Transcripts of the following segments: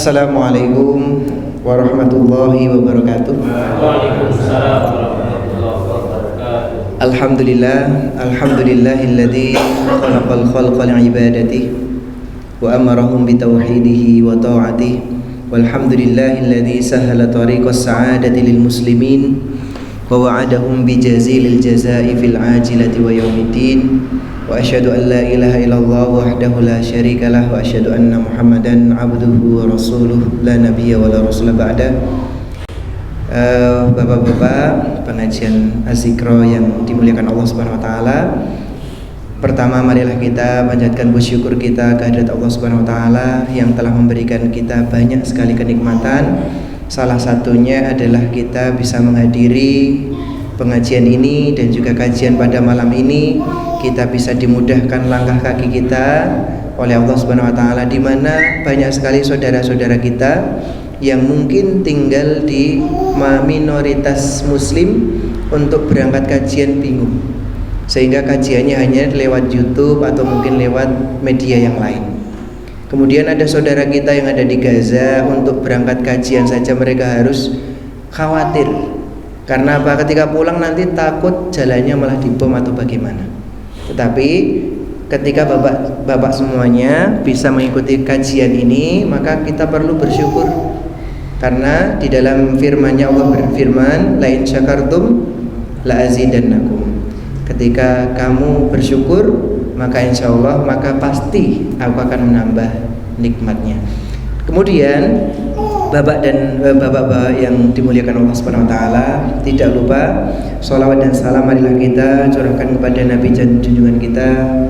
Assalamualaikum warahmatullahi wabarakatuh. Waalaikumsalam warahmatullahi wabarakatuh. Alhamdulillahilladzi khalaqal khalqa li'ibadatihi wa amarahum bitauhidihi wa ta'atihi. Walhamdulillahilladzi sahhala tariqas sa'adati lil muslimin wa wa'adahum bijazilil jazaa'i fil 'ajilati wa yaumiddin. Wa asyhadu an la ilaha illallah wahdahu la syarika lah wa asyhadu anna Muhammadan abduhu wa rasuluh la nabiyya wa la rasula ba'da. Bapak-bapak pengajian Azikro yang dimuliakan Allah Subhanahu wa taala. Pertama, marilah kita panjatkan bersyukur kita kehadirat Allah Subhanahu wa taala yang telah memberikan kita banyak sekali kenikmatan. Salah satunya adalah kita bisa menghadiri pengajian ini dan juga kajian pada malam ini. Kita bisa dimudahkan langkah kaki kita oleh Allah Subhanahu wa taala, di mana banyak sekali saudara-saudara kita yang mungkin tinggal di minoritas muslim untuk berangkat kajian bingung, sehingga kajiannya hanya lewat YouTube atau mungkin lewat media yang lain. Kemudian ada saudara kita yang ada di Gaza, untuk berangkat kajian saja mereka harus khawatir. Karena apa? Ketika pulang nanti takut jalannya malah dibom atau bagaimana. Tetapi ketika bapak semuanya bisa mengikuti kajian ini, maka kita perlu bersyukur. Karena di dalam firman-Nya Allah berfirman, la in syakartum la azidannakum. Ketika kamu bersyukur, maka insyaallah maka pasti aku akan menambah nikmatnya. Kemudian bapak yang dimuliakan Allah Subhanahu wa taala, tidak lupa sholawat dan salam marilah kita curahkan kepada Nabi junjungan kita,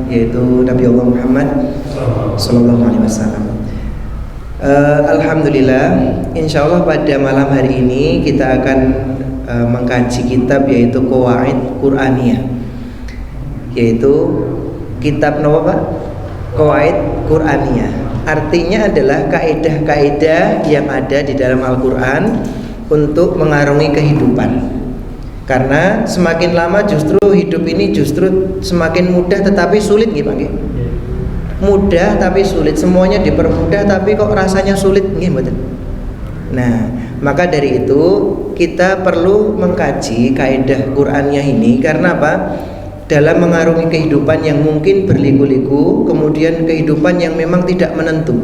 yaitu Nabi Allah Muhammad sallallahu alaihi wasallam. Alhamdulillah, insyaallah pada malam hari ini kita akan mengkaji kitab yaitu Qawaid Qur'aniyah, yaitu kitab apa Pak? Qawaid Qur'aniyah. Artinya adalah kaidah-kaidah yang ada di dalam Al-Quran untuk mengarungi kehidupan. Karena semakin lama justru hidup ini justru semakin mudah tetapi sulit gitu Pak. Mudah tapi sulit, semuanya dipermudah tapi kok rasanya sulit gitu. Nah, maka dari itu kita perlu mengkaji kaidah Qur'aniyah ini. Karena apa? Dalam mengarungi kehidupan yang mungkin berliku-liku, kemudian kehidupan yang memang tidak menentu.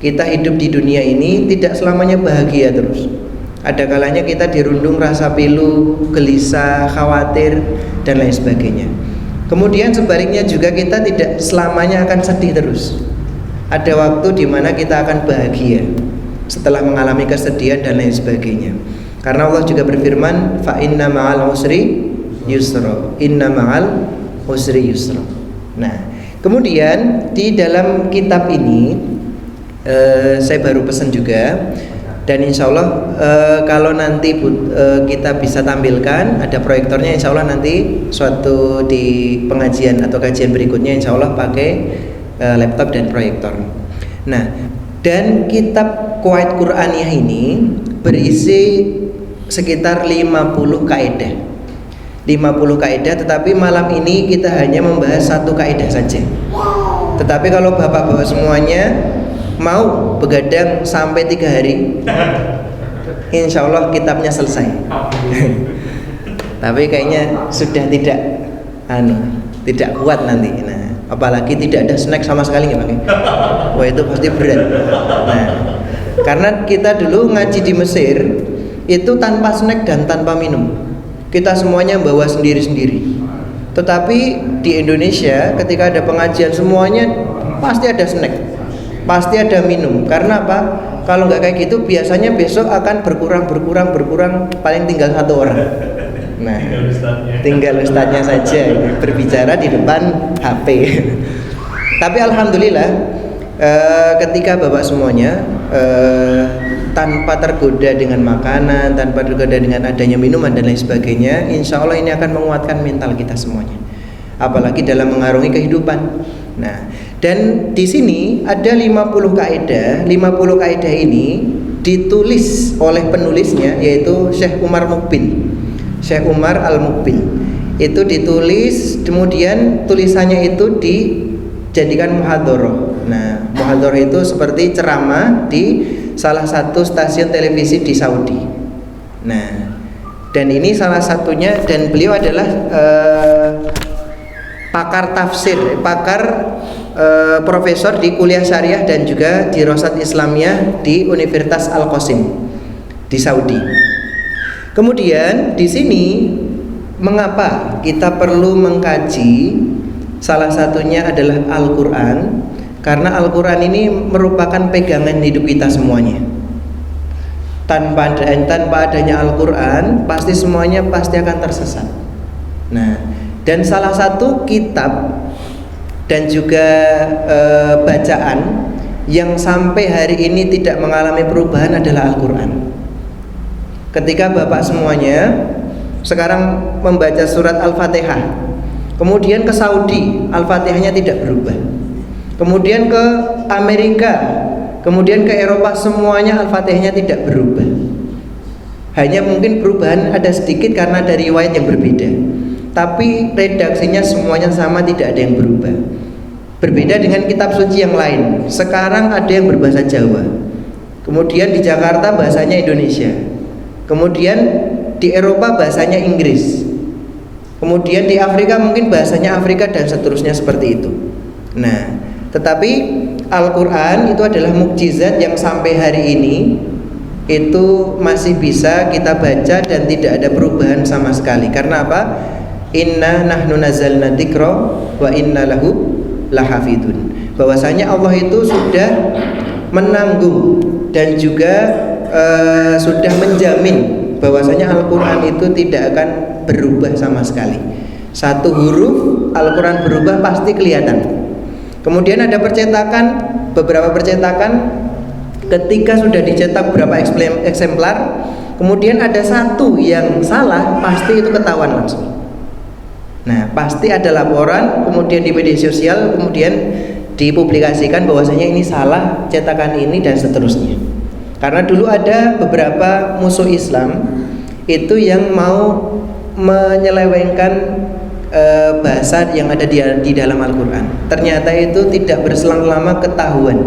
Kita hidup di dunia ini tidak selamanya bahagia terus. Ada kalanya kita dirundung rasa pilu, gelisah, khawatir, dan lain sebagainya. Kemudian sebaliknya juga kita tidak selamanya akan sedih terus. Ada waktu di mana kita akan bahagia setelah mengalami kesedihan dan lain sebagainya. Karena Allah juga berfirman, fa inna ma'al usri yusra, inna ma'al usri yusra. Nah, kemudian di dalam kitab ini saya baru pesan juga, dan insya Allah kalau nanti kita bisa tampilkan, ada proyektornya, insya Allah nanti suatu di pengajian atau kajian berikutnya insya Allah pakai laptop dan proyektor. Nah, dan kitab Qawaid Qur'aniyah ini berisi sekitar 50 kaidah. 50 kaidah, tetapi malam ini kita hanya membahas satu kaidah saja. Tetapi kalau bapak-bapak semuanya mau begadang sampai 3 hari, insya Allah kitabnya selesai. Tapi kayaknya sudah tidak kuat nanti. Nah, apalagi tidak ada snack sama sekali nggak pakai. Wah, itu pasti berat. Nah, karena kita dulu ngaji di Mesir itu tanpa snack dan tanpa minum. Kita semuanya bawa sendiri-sendiri. Tetapi di Indonesia ketika ada pengajian semuanya pasti ada snack, pasti ada minum. Karena apa? Kalau nggak kayak gitu biasanya besok akan berkurang, paling tinggal 1 orang. Nah, tinggal ustadznya saja berbicara di depan HP. Tapi alhamdulillah ketika bapak semuanya tanpa tergoda dengan makanan, tanpa tergoda dengan adanya minuman dan lain sebagainya, insya Allah ini akan menguatkan mental kita semuanya, apalagi dalam mengarungi kehidupan. Nah, dan di sini ada 50 kaidah. 50 kaidah ini ditulis oleh penulisnya, yaitu Syekh Umar Mukbil, Syekh Umar Al-Mukbil. Itu ditulis, kemudian tulisannya itu dijadikan muhadharah. Nah, muhadharah itu seperti ceramah di salah satu stasiun televisi di Saudi. Nah, dan ini salah satunya, dan beliau adalah pakar tafsir, profesor di kuliah syariah dan juga di Rosat Islamiyah di Universitas Al-Qasim di Saudi. Kemudian di sini mengapa kita perlu mengkaji? Salah satunya adalah Al-Quran, karena Al-Quran ini merupakan pegangan hidup kita semuanya. Tanpa adanya Al-Quran, pasti semuanya pasti akan tersesat. Nah, dan salah satu kitab dan juga bacaan yang sampai hari ini tidak mengalami perubahan adalah Al-Quran. Ketika Bapak semuanya sekarang membaca surat Al-Fatihah, kemudian ke Saudi, Al-Fatihahnya tidak berubah. Kemudian ke Amerika, kemudian ke Eropa, semuanya Al-Fatihahnya tidak berubah. Hanya mungkin perubahan ada sedikit karena ada riwayat yang berbeda, tapi redaksinya semuanya sama, tidak ada yang berubah. Berbeda dengan kitab suci yang lain. Sekarang ada yang berbahasa Jawa, kemudian di Jakarta bahasanya Indonesia, kemudian di Eropa bahasanya Inggris, kemudian di Afrika mungkin bahasanya Afrika, dan seterusnya seperti itu. Nah, tetapi Al-Quran itu adalah mukjizat yang sampai hari ini itu masih bisa kita baca dan tidak ada perubahan sama sekali. Karena apa? Inna nahnu nazzalna dzikra wa inna lahu lahafidun. Bahwasanya Allah itu sudah menanggung dan juga sudah menjamin bahwasanya Al-Quran itu tidak akan berubah sama sekali. Satu huruf Al-Quran berubah pasti kelihatan. Kemudian ada percetakan, beberapa percetakan ketika sudah dicetak beberapa eksemplar, kemudian ada satu yang salah, pasti itu ketahuan langsung. Nah, pasti ada laporan, kemudian di media sosial, kemudian dipublikasikan bahwasanya ini salah cetakan ini dan seterusnya. Karena dulu ada beberapa musuh Islam itu yang mau menyelewengkan bahasa yang ada di dalam Al-Quran. Ternyata itu tidak berselang lama ketahuan.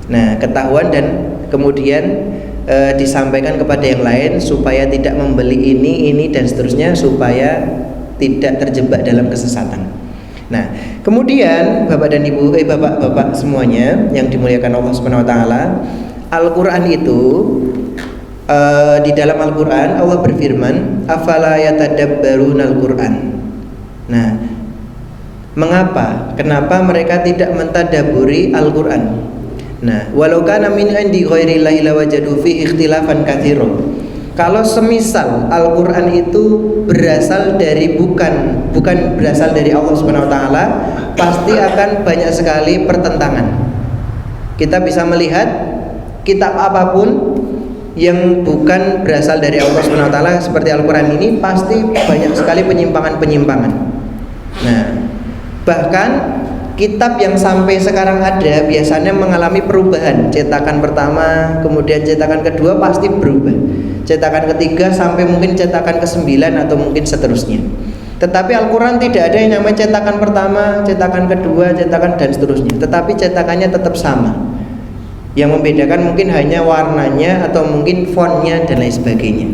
Nah, ketahuan dan kemudian disampaikan kepada yang lain supaya tidak membeli ini dan seterusnya, supaya tidak terjebak dalam kesesatan. Nah, kemudian Bapak dan Ibu, Bapak-bapak semuanya yang dimuliakan Allah Subhanahu wa taala, Al-Quran itu di dalam Al-Quran Allah berfirman, afala yatadabbarunal Quran. Nah, mengapa? Kenapa mereka tidak mentadaburi Al-Quran? Nah, walau kana min indi ghairillahi lawajadu fi ikhtilafan katsiran. Kalau semisal Al-Quran itu berasal dari bukan berasal dari Allah Subhanahu wa taala, pasti akan banyak sekali pertentangan. Kita bisa melihat kitab apapun yang bukan berasal dari Allah Subhanahu wa taala seperti Al-Quran ini pasti banyak sekali penyimpangan-penyimpangan. Nah, bahkan kitab yang sampai sekarang ada biasanya mengalami perubahan. Cetakan pertama, kemudian cetakan kedua pasti berubah. Cetakan ketiga sampai mungkin cetakan ke-9 atau mungkin seterusnya. Tetapi Al-Quran tidak ada yang namanya cetakan pertama, cetakan kedua, cetakan dan seterusnya. Tetapi cetakannya tetap sama. Yang membedakan mungkin hanya warnanya atau mungkin fontnya dan lain sebagainya.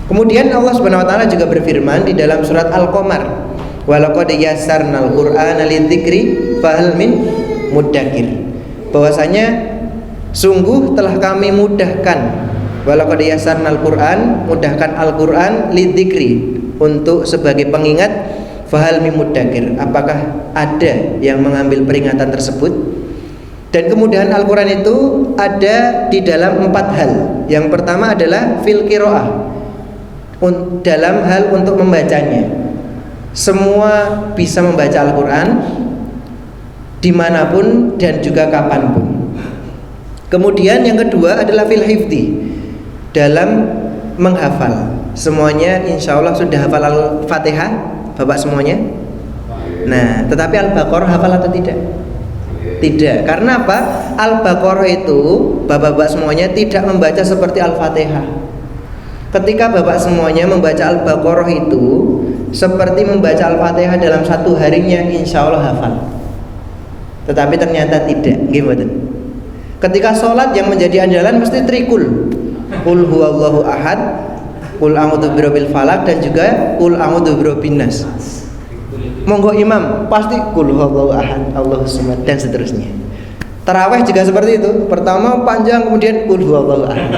Kemudian Allah Subhanahu wa taala juga berfirman di dalam surat Al-Qamar, walaqad yassarnal Qur'ana lidzikri fahal min muddakir. Bahwasanya sungguh telah kami mudahkan, walaqad yassarnal Qur'an, mudahkan Al-Qur'an lidzikri, untuk sebagai pengingat, fahal min muddakir, apakah ada yang mengambil peringatan tersebut? Dan kemudian Al-Quran itu ada di dalam 4 hal. Yang pertama adalah fil qiraah, dalam hal untuk membacanya. Semua bisa membaca Al-Quran dimanapun dan juga kapanpun. Kemudian yang kedua adalah fil hifdi, dalam menghafal. Semuanya insya Allah sudah hafal Al-Fatihah, Bapak semuanya? Nah, tetapi Al-Baqarah hafal atau tidak? Tidak. Karena apa? Al-Baqarah itu Bapak-bapak semuanya tidak membaca seperti Al-Fatihah. Ketika Bapak semuanya membaca Al-Baqarah itu seperti membaca Al-Fatihah dalam 1 harinya insya Allah hafal. Tetapi ternyata tidak, gimana? Ketika sholat yang menjadi andalan mesti trikul. Qul huwallahu ahad, qul a'udzu birabbil falaq, dan juga qul a'udzu birabbin nas. Monggo imam pasti qul huwallahu ahad, Allahus samad, dan seterusnya. Tarawih juga seperti itu. Pertama panjang, kemudian qul huwallahu ahad.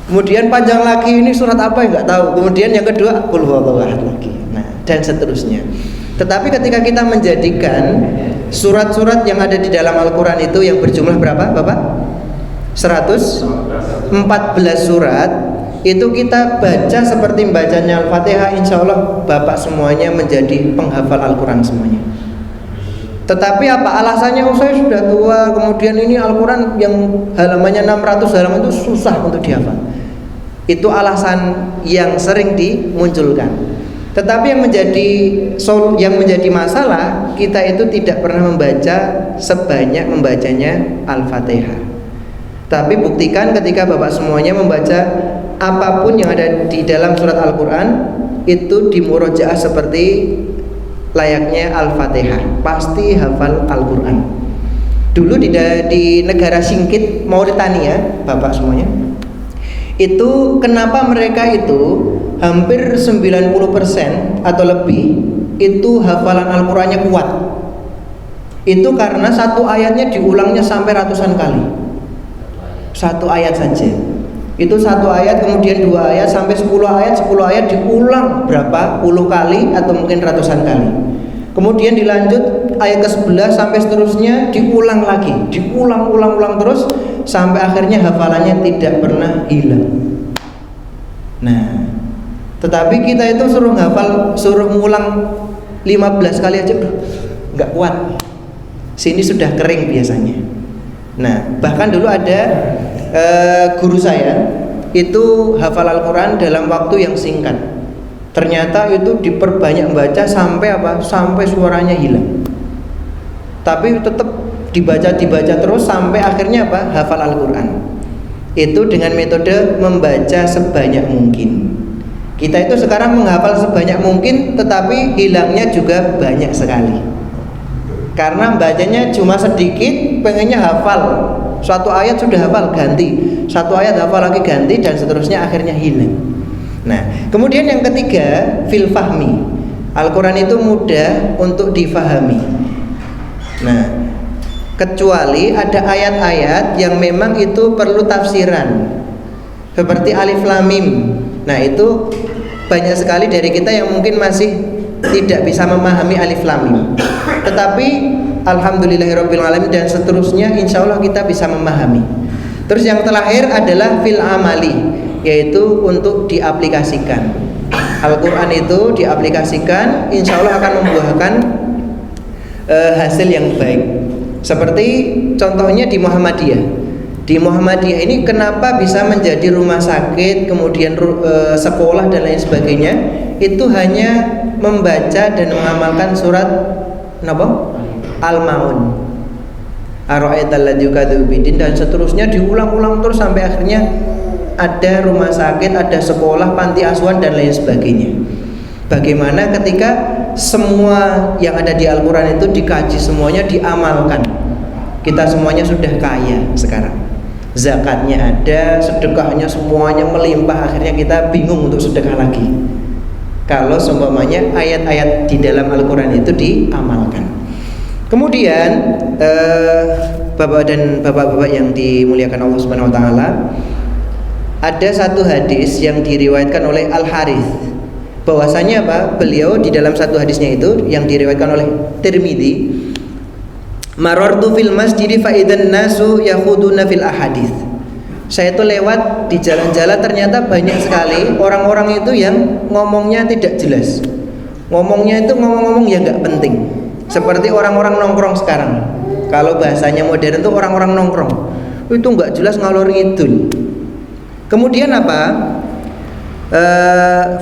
Kemudian panjang lagi, ini surat apa enggak tahu. Kemudian yang kedua qul huwallahu ahad lagi. Nah, dan seterusnya. Tetapi ketika kita menjadikan surat-surat yang ada di dalam Al-Quran itu yang berjumlah berapa Bapak? 114 surat, itu kita baca seperti bacanya Al-Fatihah, insya Allah Bapak semuanya menjadi penghafal Al-Quran semuanya. Tetapi apa alasannya? Oh, saya sudah tua, kemudian ini Al-Quran yang halamannya 600 halaman itu susah untuk dihafal. Itu alasan yang sering dimunculkan. Tetapi yang menjadi masalah, kita itu tidak pernah membaca sebanyak membacanya Al-Fatihah. Tapi buktikan ketika Bapak semuanya membaca apapun yang ada di dalam surat Al-Quran, itu dimurojaah seperti layaknya Al-Fatihah, pasti hafal Al-Quran. Dulu di negara Singkit, Mauritania, Bapak semuanya, itu kenapa mereka itu hampir 90% atau lebih itu hafalan Al-Qurannya kuat. Itu karena satu ayatnya diulangnya sampai ratusan kali. Satu ayat saja. Itu satu ayat, kemudian 2 ayat sampai 10 ayat, 10 ayat diulang berapa puluh kali atau mungkin ratusan kali. Kemudian dilanjut ayat ke-11 sampai seterusnya diulang lagi, diulang terus sampai akhirnya hafalannya tidak pernah hilang. Nah, tetapi kita itu suruh ngulang 15 kali aja nggak kuat. Sini sudah kering biasanya. Nah, bahkan dulu ada guru saya itu hafal Al-Quran dalam waktu yang singkat. Ternyata itu diperbanyak membaca sampai apa? Sampai suaranya hilang. Tapi tetap dibaca terus sampai akhirnya apa? Hafal Al-Quran. Itu dengan metode membaca sebanyak mungkin. Kita itu sekarang menghafal sebanyak mungkin, tetapi hilangnya juga banyak sekali. Karena bacanya cuma sedikit, pengennya hafal. Suatu ayat sudah hafal, ganti. Satu ayat hafal lagi, ganti, dan seterusnya akhirnya hilang. Nah, kemudian yang ketiga, fil fahmi. Al-Quran itu mudah untuk difahami. Nah, kecuali ada ayat-ayat yang memang itu perlu tafsiran, seperti alif lam mim. Nah, itu banyak sekali dari kita yang mungkin masih tidak bisa memahami alif lam mim. Tetapi alhamdulillahirabbil alamin dan seterusnya insya Allah kita bisa memahami. Terus yang terakhir adalah fil amali, yaitu untuk diaplikasikan. Al-Quran itu diaplikasikan, insya Allah akan membuahkan hasil yang baik. Seperti contohnya di Muhammadiyah. Di Muhammadiyah ini kenapa bisa menjadi rumah sakit, kemudian sekolah dan lain sebagainya? Itu hanya membaca dan mengamalkan surat Al-Maun, Ar-Ra'aital ladzi yukadzibu biddin, dan seterusnya diulang-ulang terus sampai akhirnya ada rumah sakit, ada sekolah, panti asuhan dan lain sebagainya. Bagaimana ketika semua yang ada di Al-Quran itu dikaji, semuanya diamalkan, kita semuanya sudah kaya sekarang. Zakatnya ada, sedekahnya semuanya melimpah, akhirnya kita bingung untuk sedekah lagi. Kalau seumpamanya ayat-ayat di dalam Al-Quran itu diamalkan. Kemudian Bapak dan Bapak-bapak yang dimuliakan Allah Subhanahu wa taala, ada satu hadis yang diriwayatkan oleh Al-Harith, bahwasanya apa? Beliau di dalam satu hadisnya itu yang diriwayatkan oleh Tirmidzi, marartu fil masjid fa idzan nasu yakhuduna fil ahadits. Saya itu lewat di jalan-jalan, ternyata banyak sekali orang-orang itu yang ngomongnya tidak jelas. Ngomongnya itu ngomong-ngomong yang enggak penting. Seperti orang-orang nongkrong sekarang. Kalau bahasanya modern itu orang-orang nongkrong. Itu enggak jelas ngalor ngidul. Kemudian apa?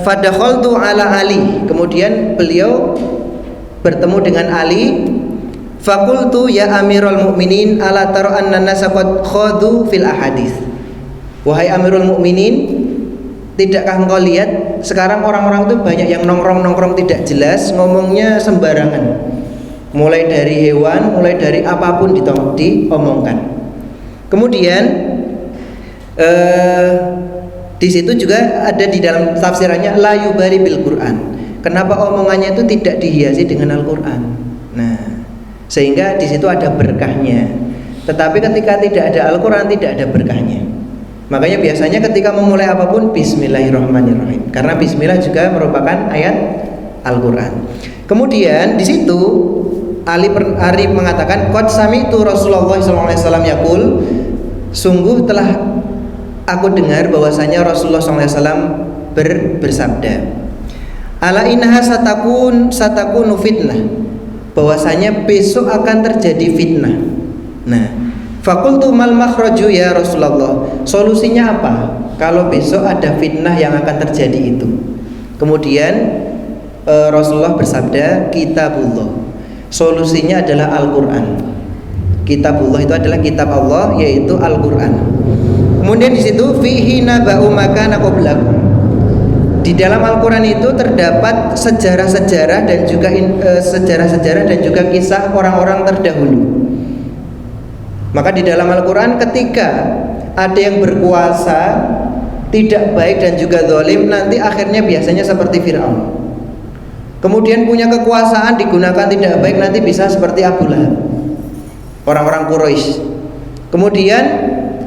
Fadakhaltu ala Ali. Kemudian beliau bertemu dengan Ali. Fakultu ya Amirul Mukminin ala tara anna nasa qad khadu fil ahadits. Wahai Amirul Mukminin, tidakkah engkau lihat sekarang orang-orang itu banyak yang nongkrong-nongkrong tidak jelas, ngomongnya sembarangan. Mulai dari hewan, mulai dari apapun diomongkan. Kemudian di situ juga ada di dalam tafsirannya la yubari bil Quran. Kenapa omongannya itu tidak dihiasi dengan Al-Quran? Nah, sehingga di situ ada berkahnya. Tetapi ketika tidak ada Al-Quran tidak ada berkahnya. Makanya biasanya ketika memulai apapun Bismillahirrahmanirrahim. Karena Bismillah juga merupakan ayat Al-Quran. Kemudian di situ Ali mengatakan qad sami'tu Rasulullah SAW yaqul, sungguh telah aku dengar bahwasanya Rasulullah SAW bersabda, ala innaha satakunu fitnah, bahwasanya besok akan terjadi fitnah. Nah, fakultu mal makhraju ya Rasulullah, solusinya apa kalau besok ada fitnah yang akan terjadi itu? Kemudian Rasulullah bersabda, kitabullah, solusinya adalah Al-Quran. Kitabullah itu adalah kitab Allah, yaitu Al-Quran. Kemudian di situ fihi naba'u makana qablakum, di dalam Al-Quran itu terdapat sejarah-sejarah dan juga sejarah-sejarah dan juga kisah orang-orang terdahulu. Maka di dalam Al-Quran ketika ada yang berkuasa tidak baik dan juga zalim, nanti akhirnya biasanya seperti Fir'aun. Kemudian punya kekuasaan digunakan tidak baik, nanti bisa seperti Abu Lahab, orang-orang Quraisy. Kemudian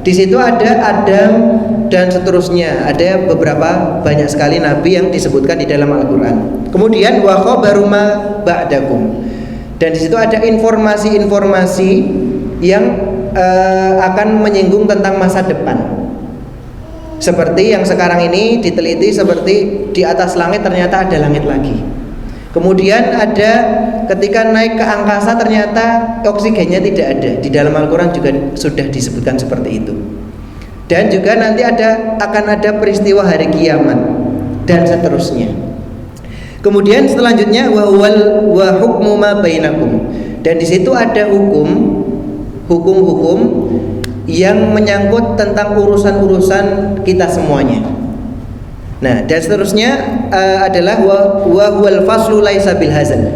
di situ ada Adam dan seterusnya, ada beberapa banyak sekali nabi yang disebutkan di dalam Al-Quran. Kemudian wa khabaru ma ba'dakum, dan di situ ada informasi-informasi yang akan menyinggung tentang masa depan. Seperti yang sekarang ini diteliti, seperti di atas langit ternyata ada langit lagi. Kemudian ada ketika naik ke angkasa ternyata oksigennya tidak ada. Di dalam Al-Quran juga sudah disebutkan seperti itu. Dan juga nanti akan ada peristiwa hari kiamat dan seterusnya. Kemudian selanjutnya wa hukmu ma bainakum, dan di situ ada hukum-hukum yang menyangkut tentang urusan-urusan kita semuanya. Nah, dan seterusnya adalah wa huwal faslu laisa bil hazal,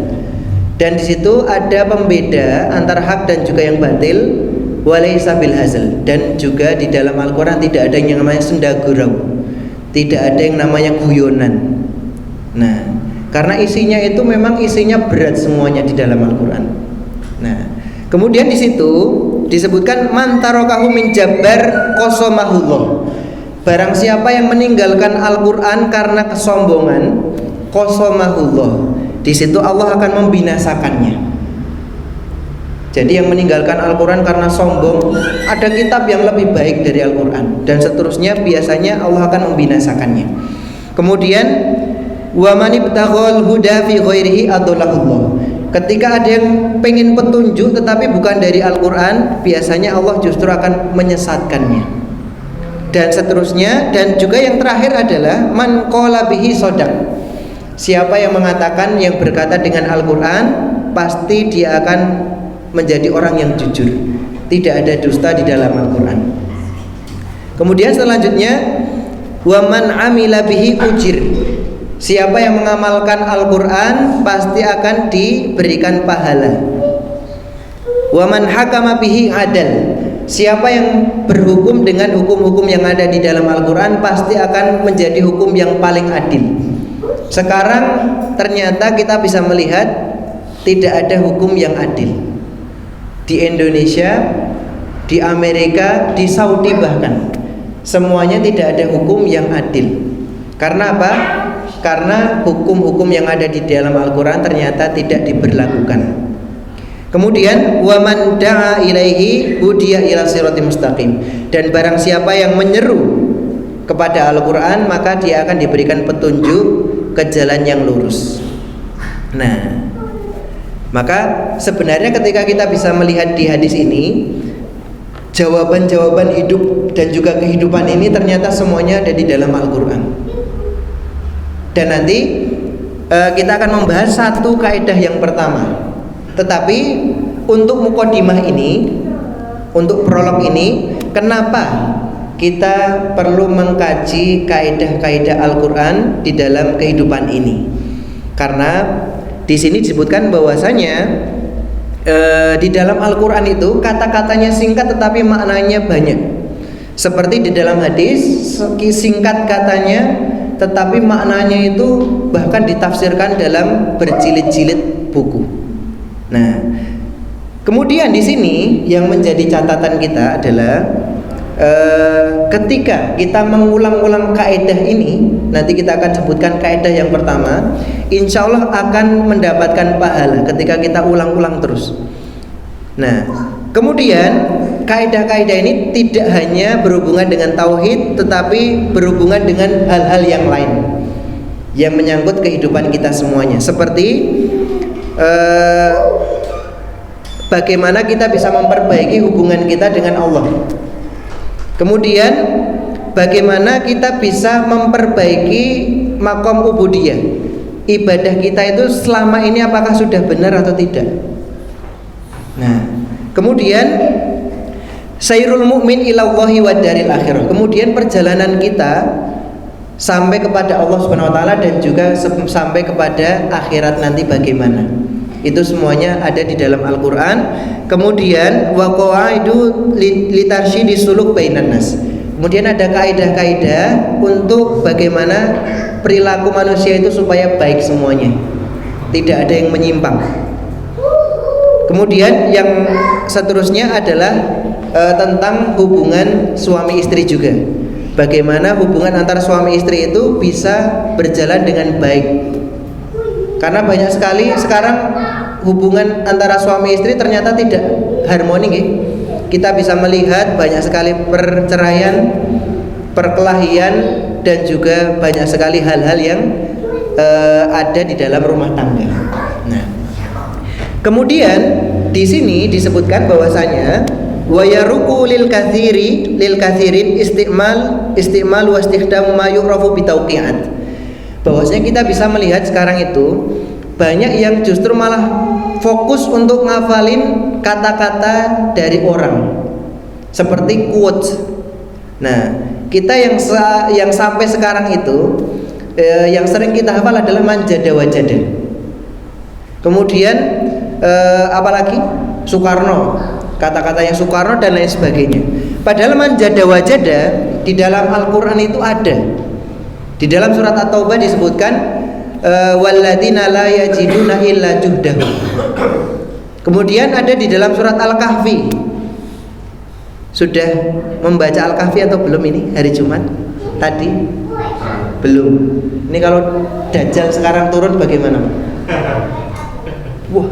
dan di situ ada pembeda antara hak dan juga yang batil, wa laisa bil hazal, dan juga di dalam Al-Quran tidak ada yang namanya senda gurau, tidak ada yang namanya guyonan. Nah, karena isinya itu memang isinya berat semuanya di dalam Al-Quran. Nah, kemudian di situ disebutkan man tarakahu min jabbar qasamahullah, barang siapa yang meninggalkan Al-Quran karena kesombongan, qasamahullah, di situ Allah akan membinasakannya. Jadi yang meninggalkan Al-Quran karena sombong, ada kitab yang lebih baik dari Al-Quran dan seterusnya, biasanya Allah akan membinasakannya. Kemudian wa man ibtaghal huda fi ghairihi adallahullah, ketika ada yang pengen petunjuk tetapi bukan dari Al-Quran, biasanya Allah justru akan menyesatkannya. Dan seterusnya. Dan juga yang terakhir adalah man qala bihi shadaq, siapa yang mengatakan, yang berkata dengan Al-Quran, pasti dia akan menjadi orang yang jujur, tidak ada dusta di dalam Al-Quran. Kemudian selanjutnya wa man amila bihi ujir, siapa yang mengamalkan Al-Quran pasti akan diberikan pahala. Wa man hakama bihi adal, siapa yang berhukum dengan hukum-hukum yang ada di dalam Al-Quran pasti akan menjadi hukum yang paling adil. Sekarang ternyata kita bisa melihat tidak ada hukum yang adil di Indonesia, di Amerika, di Saudi, bahkan semuanya tidak ada hukum yang adil. Karena apa? Karena hukum-hukum yang ada di dalam Al-Quran ternyata tidak diberlakukan. Kemudian wa man da'a ilaihi hudiya ila siratim mustaqim, dan barang siapa yang menyeru kepada Al-Quran maka dia akan diberikan petunjuk ke jalan yang lurus. Nah, maka sebenarnya ketika kita bisa melihat di hadis ini, jawaban-jawaban hidup dan juga kehidupan ini ternyata semuanya ada di dalam Al-Quran. Dan nanti kita akan membahas satu kaidah yang pertama. Tetapi untuk muqaddimah ini, untuk prolog ini, kenapa kita perlu mengkaji kaidah-kaidah Al-Quran di dalam kehidupan ini? Karena di sini disebutkan bahwasanya di dalam Al-Quran itu kata-katanya singkat tetapi maknanya banyak. Seperti di dalam hadis, singkat katanya tetapi maknanya itu bahkan ditafsirkan dalam berjilid-jilid buku. Nah, kemudian di sini yang menjadi catatan kita adalah ketika kita mengulang-ulang kaidah ini, nanti kita akan sebutkan kaidah yang pertama, insya Allah akan mendapatkan pahala ketika kita ulang-ulang terus. Nah, kemudian kaidah-kaidah ini tidak hanya berhubungan dengan tauhid, tetapi berhubungan dengan hal-hal yang lain yang menyangkut kehidupan kita semuanya. Seperti bagaimana kita bisa memperbaiki hubungan kita dengan Allah. Kemudian bagaimana kita bisa memperbaiki makom ubudiyah, ibadah kita itu selama ini apakah sudah benar atau tidak. Nah, kemudian sayrul mu'min ilallahi wa daril akhirah, kemudian perjalanan kita sampai kepada Allah Subhanahu wa taala dan juga sampai kepada akhirat nanti bagaimana. Itu semuanya ada di dalam Al-Quran. Kemudian wa qawaidu litarsyidi suluk bainan nas. Kemudian ada kaidah-kaidah untuk bagaimana perilaku manusia itu supaya baik semuanya, tidak ada yang menyimpang. Kemudian yang seterusnya adalah tentang hubungan suami istri juga. Bagaimana hubungan antara suami istri itu bisa berjalan dengan baik. Karena banyak sekali sekarang hubungan antara suami istri ternyata tidak harmoni, gitu. Kita bisa melihat banyak sekali perceraian, perkelahian, dan juga banyak sekali hal-hal yang ada di dalam rumah tangga. Nah, kemudian di sini disebutkan bahwasanya wa yaruku lil kathirin istimal wa istikhdam ma yu'rafu bitauqi'at. Bahwasanya kita bisa melihat sekarang itu banyak yang justru malah fokus untuk ngafalin kata-kata dari orang seperti quotes. Nah, kita yang sampai sekarang itu yang sering kita hafal adalah manjada wajada. Kemudian apalagi Soekarno, kata-katanya Soekarno dan lain sebagainya. Padahal manjada wajada di dalam Al-Quran itu ada. Di dalam surat At-Taubah disebutkan walladzina la yajiduna illa juhdahum. Kemudian ada di dalam surat Al-Kahfi. Sudah membaca Al-Kahfi atau belum ini hari Jumat tadi? Belum. Ini kalau Dajjal sekarang turun bagaimana? Wah,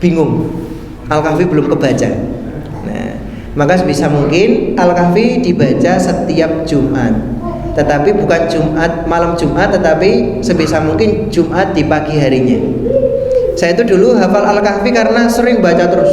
bingung. Al-Kahfi belum kebaca. Nah, maka sebisa mungkin Al-Kahfi dibaca setiap Jumat. Tetapi bukan Jumat malam Jumat, tetapi sebisa mungkin Jumat di pagi harinya. Saya itu dulu hafal Al-Kahfi karena sering baca terus,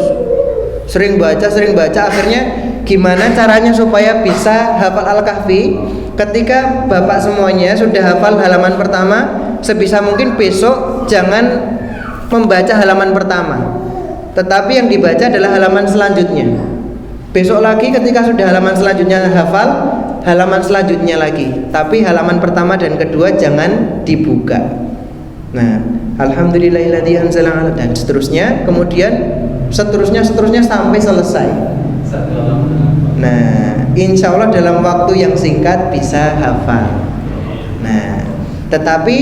sering baca, akhirnya gimana caranya supaya bisa hafal Al-Kahfi. Ketika bapak semuanya sudah hafal halaman pertama, sebisa mungkin besok jangan membaca halaman pertama, tetapi yang dibaca adalah halaman selanjutnya. Besok lagi ketika sudah halaman selanjutnya hafal, halaman selanjutnya lagi, tapi halaman pertama dan kedua jangan dibuka. Nah, alhamdulillahilladzi anzala dan seterusnya, kemudian seterusnya sampai selesai. Nah, insya Allah dalam waktu yang singkat bisa hafal. Nah, tetapi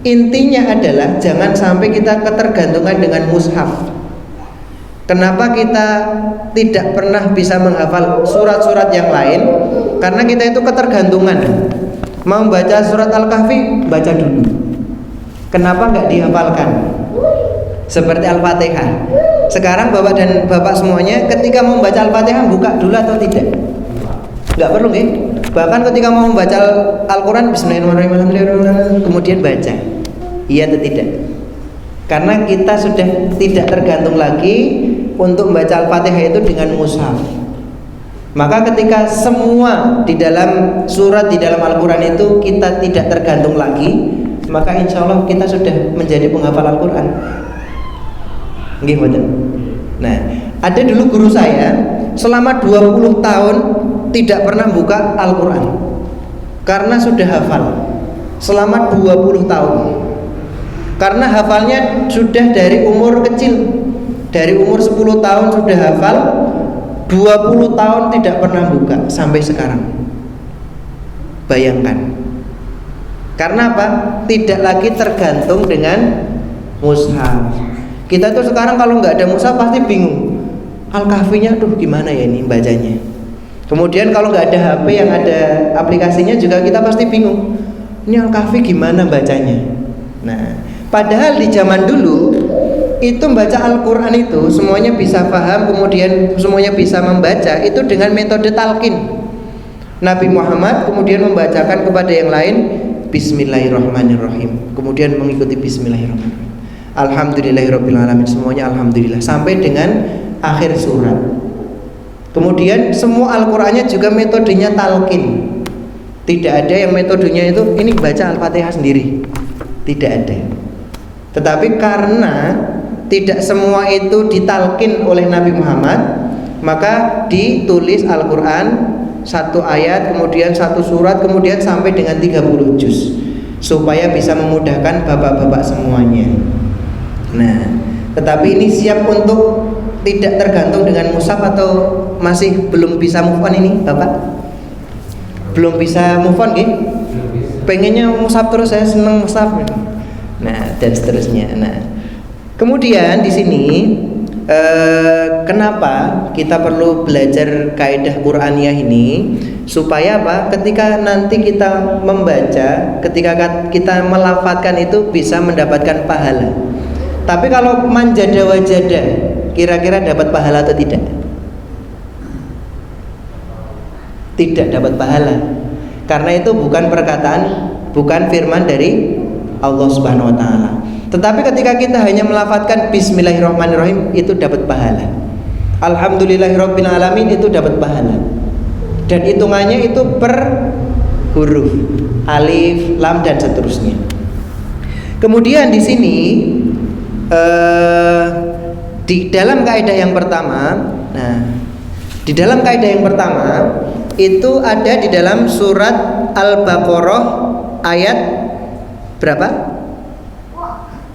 intinya adalah jangan sampai kita ketergantungan dengan mushaf. Kenapa kita tidak pernah bisa menghafal surat-surat yang lain? Karena kita itu ketergantungan. Mau baca surat Al-Kahfi, baca dulu. Kenapa nggak dihafalkan? Seperti Al-Fatihah. Sekarang bapak dan bapak semuanya ketika mau membaca Al-Fatihah buka dulu atau tidak? Nggak perlu, nggih. Bahkan ketika mau membaca Al-Quran, Bismillahirrahmanirrahim, kemudian baca. Iya atau tidak? Karena kita sudah tidak tergantung lagi untuk membaca Al-Fatihah itu dengan mushaf. Maka ketika semua di dalam surat di dalam Al-Quran itu kita tidak tergantung lagi, maka insya Allah kita sudah menjadi penghafal Al-Quran. Nggih, mboten. Nah, ada dulu guru saya selama 20 tahun tidak pernah buka Al-Quran karena sudah hafal selama 20 tahun. Karena hafalnya sudah dari umur kecil. Dari umur 10 tahun sudah hafal, 20 tahun tidak pernah buka sampai sekarang. Bayangkan. Karena apa? Tidak lagi tergantung dengan mushaf. Kita tuh sekarang kalau nggak ada mushaf pasti bingung. Al-Kahfinya tuh gimana ya ini bacanya. Kemudian kalau nggak ada HP yang ada aplikasinya juga kita pasti bingung. Ini Al-Kahfi gimana bacanya? Nah, padahal di zaman dulu itu membaca Al-Quran itu semuanya bisa paham, kemudian semuanya bisa membaca itu dengan metode talqin. Nabi Muhammad kemudian membacakan kepada yang lain Bismillahirrahmanirrahim, kemudian mengikuti Bismillahirrahmanirrahim, Alhamdulillahirrahmanirrahim, semuanya Alhamdulillah sampai dengan akhir surat. Kemudian semua Al-Qurannya juga metodenya talqin. Tidak ada yang metodenya itu ini baca Al-Fatihah sendiri, tidak ada. Tetapi karena tidak semua itu ditalqin oleh Nabi Muhammad, maka ditulis Al-Quran satu ayat, kemudian satu surat, kemudian sampai dengan 30 juz, supaya bisa memudahkan bapak-bapak semuanya. Nah, tetapi ini siap untuk tidak tergantung dengan mushaf atau masih belum bisa move on ini, Bapak? Belum bisa move on, gitu? Pengennya mushaf terus, saya seneng mushaf. Nah, dan seterusnya. Nah, kemudian di sini kenapa kita perlu belajar kaidah Qur'aniyah ini, supaya apa? Ketika nanti kita membaca, ketika kita melafadzkan itu bisa mendapatkan pahala. Tapi kalau manjada wajada, kira-kira dapat pahala atau tidak? Tidak dapat pahala. Karena itu bukan perkataan, bukan firman dari Allah Subhanahu wa taala. Tetapi ketika kita hanya melafadzkan Bismillahirrahmanirrahim itu dapat pahala. Alhamdulillahirabbil alamin itu dapat pahala. Dan hitungannya itu per huruf, alif, lam dan seterusnya. Kemudian di sini di dalam kaidah yang pertama, nah, di dalam kaidah yang pertama itu ada di dalam surat Al-Baqarah ayat berapa?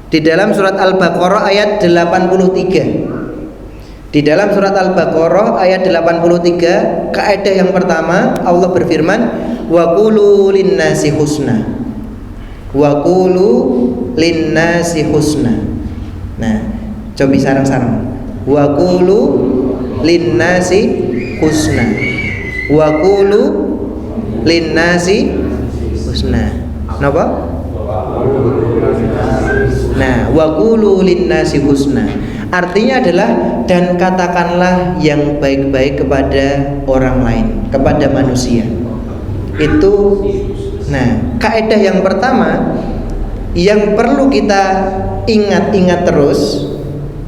Di dalam surat Al-Baqarah ayat 83. Di dalam surat Al-Baqarah ayat 83, kaidah yang pertama Allah berfirman, wa qulu linnasi husna. Wa qulu linnasi husna. Nah, coba sarang-sarang. Wa qulu linnasi husna. Wa qulu linnasi husna. Napa? Nah, wa qulu linnasi husna artinya adalah dan katakanlah yang baik-baik kepada orang lain, kepada manusia. Itu nah, kaidah yang pertama yang perlu kita ingat-ingat terus.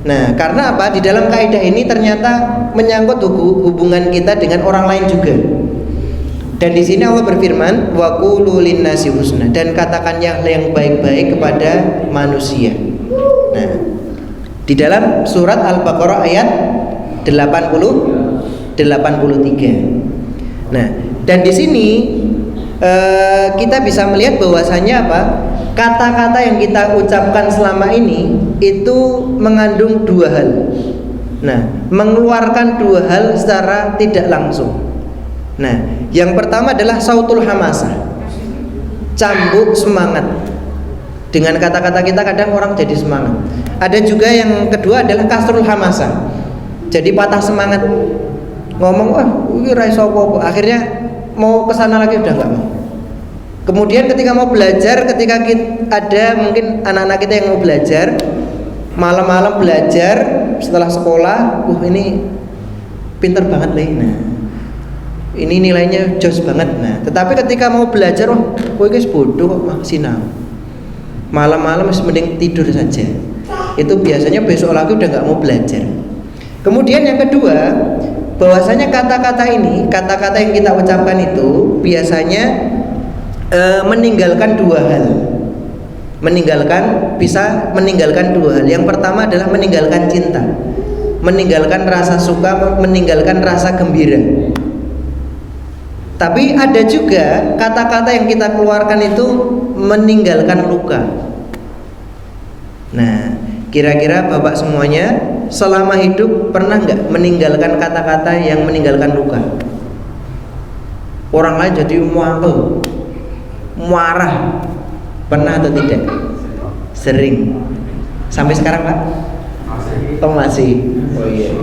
Nah, karena apa? Di dalam kaidah ini ternyata menyangkut hubungan kita dengan orang lain juga. Dan di sini Allah berfirman, wa qulu linnasi husna, dan katakannya yang baik-baik kepada manusia. Nah, di dalam surat Al-Baqarah ayat 83. Nah, dan di sini kita bisa melihat bahwasanya apa? Kata-kata yang kita ucapkan selama ini itu mengandung dua hal. Nah, mengeluarkan dua hal secara tidak langsung. Nah, yang pertama adalah sautul hamasah, cambuk semangat. Dengan kata-kata kita kadang orang jadi semangat. Ada juga yang kedua adalah kasrul hamasah, jadi patah semangat. Ngomong, wah ini raiso apa-apa, akhirnya mau kesana lagi udah nggak mau. Kemudian ketika mau belajar, ketika ada mungkin anak-anak kita yang mau belajar, malam-malam belajar setelah sekolah, ini pinter banget nih. Nah, ini nilainya jos banget. Nah, tetapi ketika mau belajar, kowe guys bodoh kok sinau. Malam-malam mending tidur saja. Itu biasanya besok lagi udah nggak mau belajar. Kemudian yang kedua, bahwasanya kata-kata ini, kata-kata yang kita ucapkan itu biasanya meninggalkan dua hal. Bisa meninggalkan dua hal. Yang pertama adalah meninggalkan cinta, meninggalkan rasa suka, meninggalkan rasa gembira. Tapi ada juga kata-kata yang kita keluarkan itu meninggalkan luka. Nah, Kira-kira Bapak semuanya selama hidup pernah nggak meninggalkan kata-kata yang meninggalkan luka? Orang lain jadi muangkel, marah, pernah atau tidak? Sering. Sampai sekarang Pak? Oh masih. Oh iya.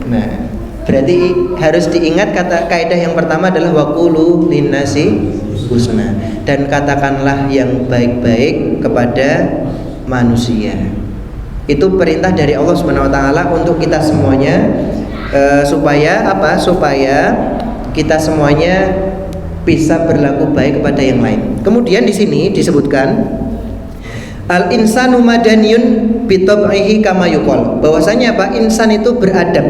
Nah, berarti harus diingat kaidah yang pertama adalah waqulu linnasi husna, dan katakanlah yang baik-baik kepada manusia. Itu perintah dari Allah Subhanahu wa taala untuk kita semuanya, supaya apa? Supaya kita semuanya bisa berlaku baik kepada yang lain. Kemudian di sini disebutkan al-insanu madaniyun bitab'ihi kama yuqal. Bahwasanya apa? Insan itu beradab.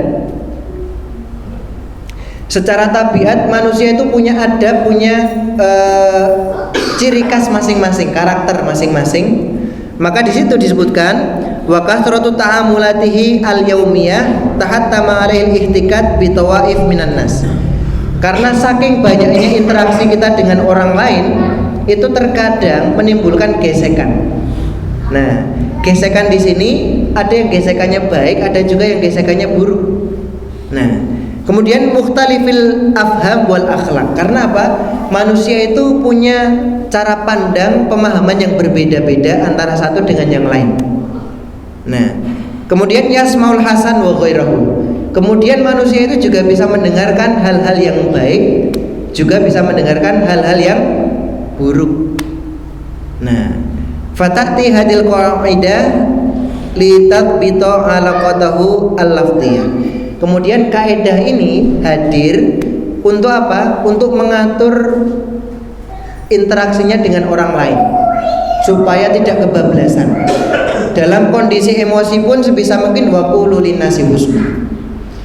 Secara tabiat manusia itu punya adab, punya ciri khas masing-masing, karakter masing-masing. Maka di situ disebutkan wa kasratu ta'amulatihi al-yaumiyah tahattama 'alaihil ihtikat bi tawaif minan nas. Karena saking banyaknya interaksi kita dengan orang lain, itu terkadang menimbulkan gesekan. Nah, gesekan di sini ada yang gesekannya baik, ada juga yang gesekannya buruk. Nah, kemudian mukhtalifil afham wal akhlak. Karena apa? Manusia itu punya cara pandang, pemahaman yang berbeda-beda antara satu dengan yang lain. Nah, kemudian yasmaul hasan wa ghairahu. Kemudian manusia itu juga bisa mendengarkan hal-hal yang baik, juga bisa mendengarkan hal-hal yang buruk. Nah, fatati hadil qaidah li tathbita alaqatahu al-lafdhiyah. Kemudian kaidah ini hadir untuk apa? Untuk mengatur interaksinya dengan orang lain supaya tidak kebablasan. Dalam kondisi emosi pun sebisa mungkin waqulu linnasi husna.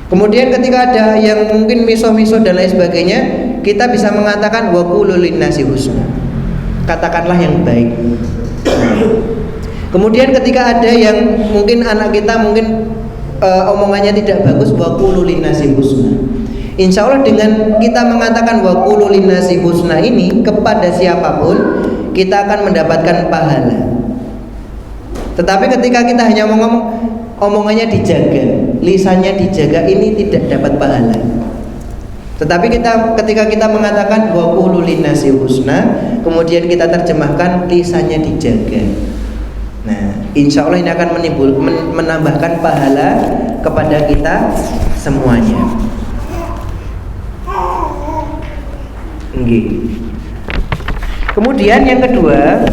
Kemudian ketika ada yang mungkin miso-miso dan lain sebagainya, kita bisa mengatakan waqulu linnasi husna. Katakanlah yang baik. Kemudian ketika ada yang mungkin anak kita mungkin omongannya tidak bagus, waqulu linnasi husna. Insya Allah dengan kita mengatakan waqulu linnasi husna ini kepada siapapun, kita akan mendapatkan pahala. Tetapi ketika kita hanya ngomong, omongannya dijaga, lisannya dijaga, ini tidak dapat pahala. Tetapi ketika kita mengatakan waqulu linnasi husna, kemudian kita terjemahkan lisannya dijaga. Nah, insya Allah ini akan menambahkan pahala kepada kita semuanya. Kemudian yang kedua,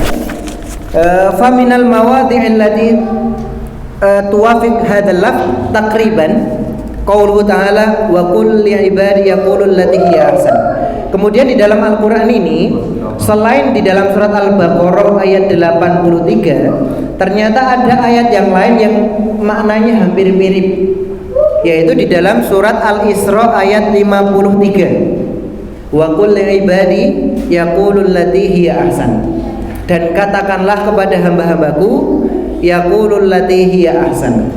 faminal mawadhi'il lati tuwafiq hadzal lafz takriban qauluhu ta'ala wa qul li ibadi yaqulul lati hiya ahsan. Kemudian di dalam Al-Qur'an ini, selain di dalam surat Al-Baqarah ayat 83, ternyata ada ayat yang lain yang maknanya hampir mirip, yaitu di dalam surat Al-Isra ayat 53. Wa qul li ibadi yaqulul lati hiya ahsan. Dan katakanlah kepada hamba-hambaku yaqulul lati hiya ahsan.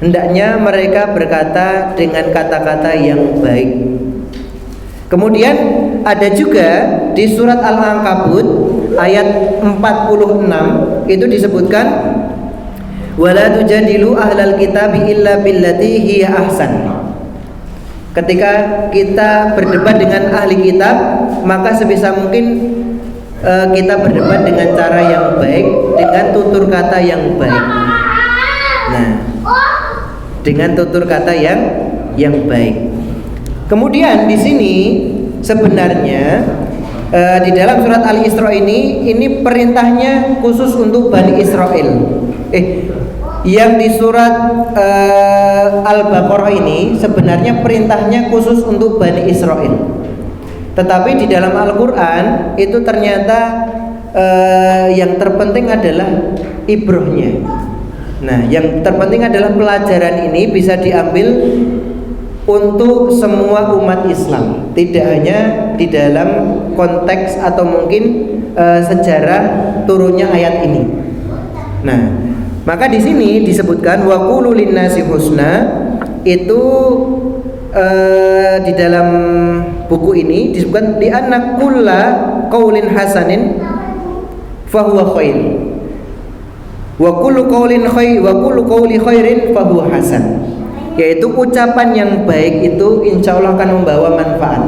Hendaknya mereka berkata dengan kata-kata yang baik. Kemudian ada juga di surat Al-Ankabut ayat 46 itu disebutkan wala tujadilu ahlal kitabi illa billati hiya ahsan. Ketika kita berdebat dengan ahli kitab, maka sebisa mungkin kita berdebat dengan cara yang baik, dengan tutur kata yang baik. Nah, dengan tutur kata yang baik. Kemudian di sini sebenarnya di dalam surat Al-Isra ini perintahnya khusus untuk Bani Israel. Yang di surat Al-Baqarah ini sebenarnya perintahnya khusus untuk Bani Israel. Tetapi di dalam Al-Quran itu ternyata yang terpenting adalah ibrohnya. Nah, yang terpenting adalah pelajaran ini bisa diambil untuk semua umat Islam, tidak hanya di dalam konteks atau mungkin sejarah turunnya ayat ini. Nah, maka di sini disebutkan waqulu linnasi husna itu di dalam buku ini disebutkan di anna kulla qaulin hasanin fahuwa khair. Wa kullu qawli khairin fahuwa hasan. Yaitu ucapan yang baik itu insya Allah akan membawa manfaat.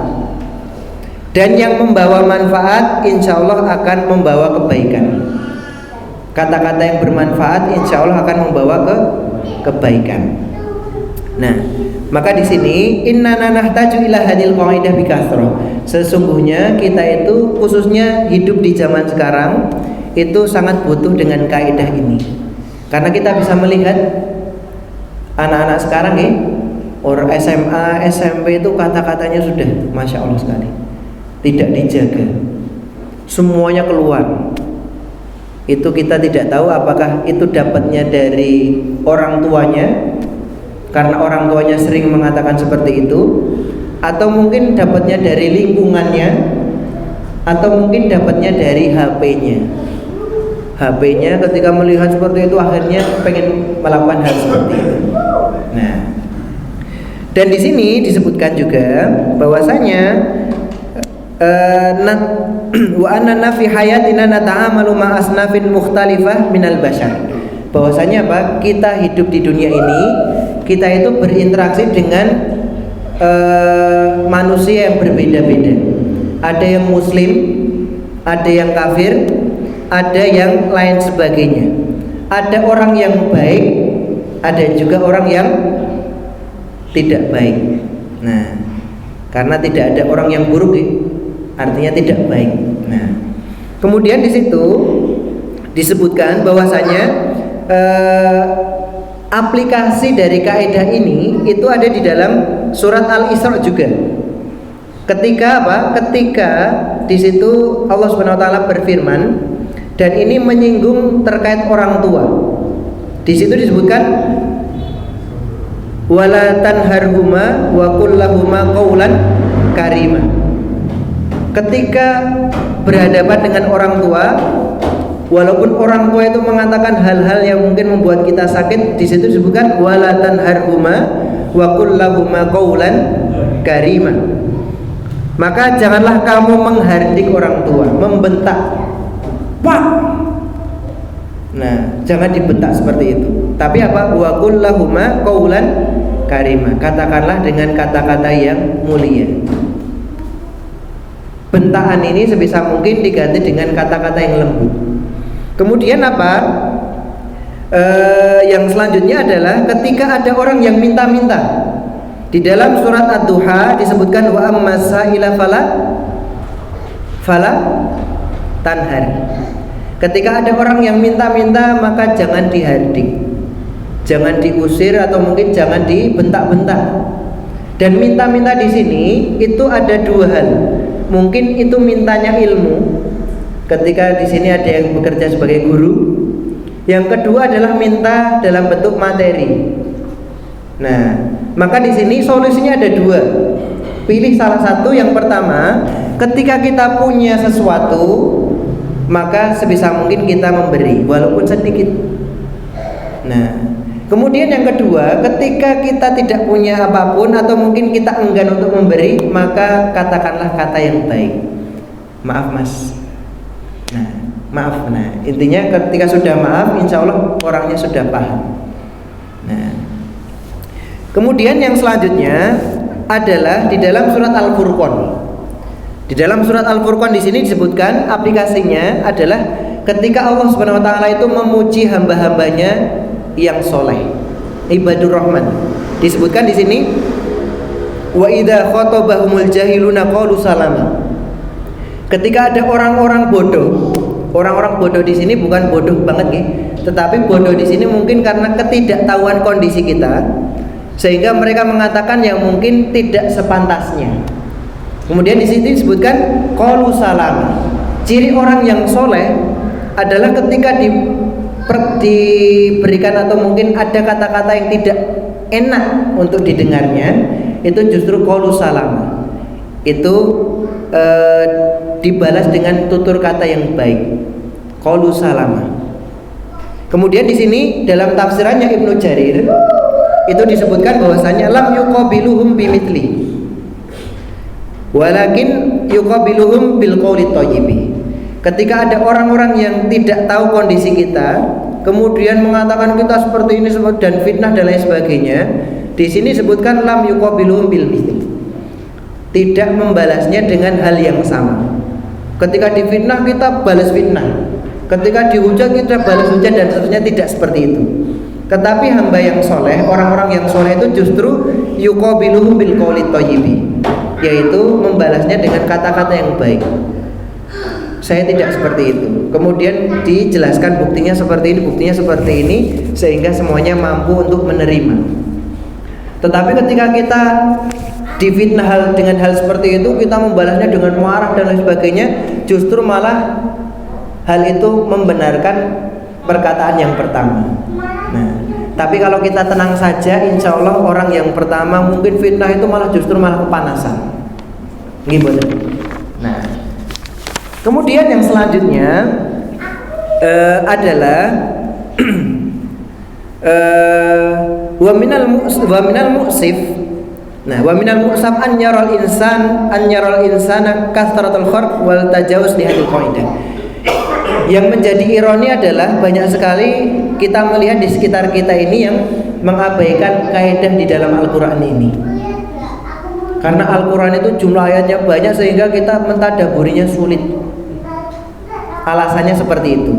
Dan yang membawa manfaat insya Allah akan membawa kebaikan. Kata-kata yang bermanfaat insya Allah akan membawa kebaikan. Nah, maka di sini innana nahtaju ila hadil qaidah bi kasrah. Sesungguhnya kita itu khususnya hidup di zaman sekarang itu sangat butuh dengan kaidah ini. Karena kita bisa melihat anak-anak sekarang orang SMA, SMP itu kata-katanya sudah Masya Allah sekali, tidak dijaga, semuanya keluar. Itu kita tidak tahu apakah itu dapatnya dari orang tuanya, karena orang tuanya sering mengatakan seperti itu, atau mungkin dapatnya dari lingkungannya, atau mungkin dapatnya dari HP-nya ketika melihat seperti itu akhirnya pengen melakukan hal seperti itu. Nah, dan di sini disebutkan juga bahwasanya wa anna fi hayatina nata'amalu ma asnafin mukhtalifah minal bashar. Bahwasanya apa? Kita hidup di dunia ini, kita itu berinteraksi dengan manusia yang berbeda-beda. Ada yang muslim, ada yang kafir, ada yang lain sebagainya. Ada orang yang baik, ada juga orang yang tidak baik. Nah, karena tidak ada orang yang buruk, artinya tidak baik. Nah, kemudian di situ disebutkan bahwasanya aplikasi dari kaidah ini itu ada di dalam surat Al-Isra juga. Ketika apa? Ketika di situ Allah Subhanahu wa taala berfirman, dan ini menyinggung terkait orang tua. Di situ disebutkan wala tanharhuma wa qul lahuma qaulan karima. Ketika berhadapan dengan orang tua, walaupun orang tua itu mengatakan hal-hal yang mungkin membuat kita sakit, di situ disebutkan wala tanharhuma wa qul lahuma qaulan karima. Maka janganlah kamu menghardik orang tua, membentak. Wah. Nah, jangan dibentak seperti itu. Tapi apa? Wa qul lahuma qaulan karima. Katakanlah dengan kata-kata yang mulia. Bentakan ini sebisa mungkin diganti dengan kata-kata yang lembut. Kemudian apa? Yang selanjutnya adalah ketika ada orang yang minta-minta. Di dalam surat Ad-Duha disebutkan wa ammasaila fala tanhar. Ketika ada orang yang minta-minta, maka jangan dihardik, jangan diusir, atau mungkin jangan dibentak-bentak. Dan minta-minta di sini itu ada dua hal. Mungkin itu mintanya ilmu, ketika di sini ada yang bekerja sebagai guru. Yang kedua adalah minta dalam bentuk materi. Nah, maka di sini solusinya ada dua. Pilih salah satu. Yang pertama, ketika kita punya sesuatu, maka sebisa mungkin kita memberi walaupun sedikit. Nah, kemudian yang kedua, ketika kita tidak punya apapun atau mungkin kita enggan untuk memberi, maka katakanlah kata yang baik. Maaf mas. Nah, maaf. Nah, intinya ketika sudah maaf, insya Allah orangnya sudah paham. Nah, kemudian yang selanjutnya adalah di dalam surat Al-Furqan. Di dalam surat Al-Furqan di sini disebutkan aplikasinya adalah ketika Allah Subhanahu wa taala itu memuji hamba-hambanya yang soleh, ibadur rahman. Disebutkan di sini wa idza khatabahumul jahiluna qalu salama. Ketika ada orang-orang bodoh, orang-orang bodoh di sini bukan bodoh banget tetapi bodoh di sini mungkin karena ketidaktahuan kondisi kita, sehingga mereka mengatakan yang mungkin tidak sepantasnya. Kemudian di sini disebutkan qalu salam. Ciri orang yang soleh adalah ketika diberikan atau mungkin ada kata-kata yang tidak enak untuk didengarnya, itu justru qalu salam. Itu dibalas dengan tutur kata yang baik. Qalu salam. Kemudian di sini dalam tafsirannya Ibnu Jarir itu disebutkan bahwasanya lam yuqabiluhum bimithli, walakin yuqabiluhum bil qawli thayyibi. Ketika ada orang-orang yang tidak tahu kondisi kita, kemudian mengatakan kita seperti ini dan fitnah dan lain sebagainya, di sini sebutkan lam yuqabiluhum bil mithli, tidak membalasnya dengan hal yang sama. Ketika difitnah kita balas fitnah, ketika dihujat kita balas hujat, dan seterusnya. Tidak seperti itu. Tetapi hamba yang soleh, orang-orang yang soleh itu justru yuqabiluhum bil qawli thayyibi, yaitu membalasnya dengan kata-kata yang baik. Saya tidak seperti itu. Kemudian dijelaskan buktinya seperti ini, buktinya seperti ini, sehingga semuanya mampu untuk menerima. Tetapi ketika kita difitnah dengan hal seperti itu, kita membalasnya dengan marah dan lain sebagainya, justru malah hal itu membenarkan perkataan yang pertama. Nah, tapi kalau kita tenang saja, insya Allah orang yang pertama mungkin fitnah itu justru malah kepanasan. Gitu. Nah, kemudian yang selanjutnya adalah wa minal mu'sif. Nah, wa minal mu'saf an yaral insana kathratul kharq wal tajawuz li hadhihi qaidah. Yang menjadi ironi adalah banyak sekali kita melihat di sekitar kita ini yang mengabaikan kaidah di dalam Al-Qur'an ini. Karena Al-Qur'an itu jumlah ayatnya banyak sehingga kita mentadaburinya sulit. Alasannya seperti itu.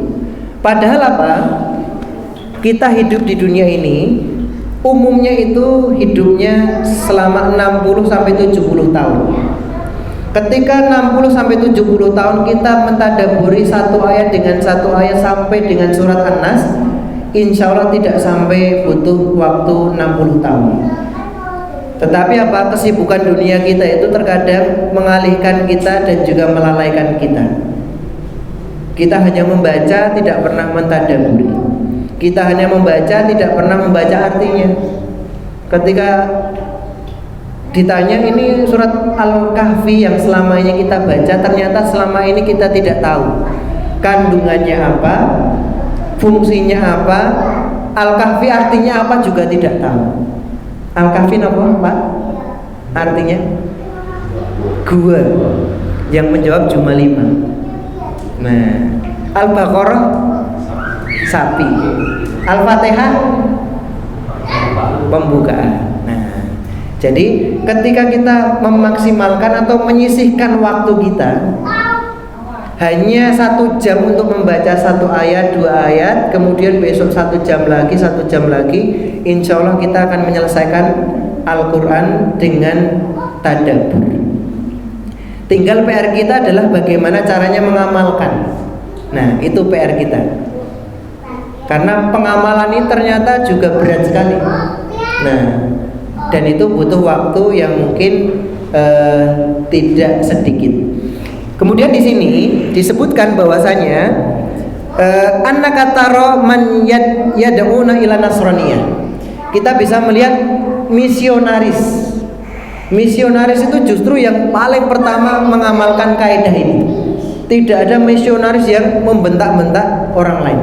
Padahal apa? Kita hidup di dunia ini umumnya itu hidupnya selama 60 sampai 70 tahun. Ketika 60 sampai 70 tahun kita mentadaburi satu ayat dengan satu ayat sampai dengan surat An-Nas, insya Allah tidak sampai butuh waktu 60 tahun. Tetapi apa? Kesibukan dunia kita itu terkadang mengalihkan kita dan juga melalaikan kita. Kita hanya membaca, tidak pernah mentadaburi. Kita hanya membaca, tidak pernah membaca artinya. Ketika ditanya ini surat Al-Kahfi yang selama ini kita baca, ternyata selama ini kita tidak tahu kandungannya apa, fungsinya apa, Al-Kahfi artinya apa juga tidak tahu. Al-Kahfi apa Pak? Artinya gua. Yang menjawab cuma 5. Nah, Al-Baqarah sapi, Al-Fatihah pembukaan. Jadi ketika kita memaksimalkan atau menyisihkan waktu kita hanya 1 jam untuk membaca 1 ayat, 2 ayat, kemudian besok 1 jam lagi, 1 jam lagi, insya Allah kita akan menyelesaikan Al-Quran dengan tadabbur. Tinggal PR kita adalah bagaimana caranya mengamalkan. Nah, itu PR kita. Karena pengamalan ini ternyata juga berat sekali. Nah, dan itu butuh waktu yang mungkin tidak sedikit. Kemudian di sini disebutkan bahwasanya annaka tara man yad'una ila nasraniyah. Kita bisa melihat misionaris. Misionaris itu justru yang paling pertama mengamalkan kaidah ini. Tidak ada misionaris yang membentak-bentak orang lain.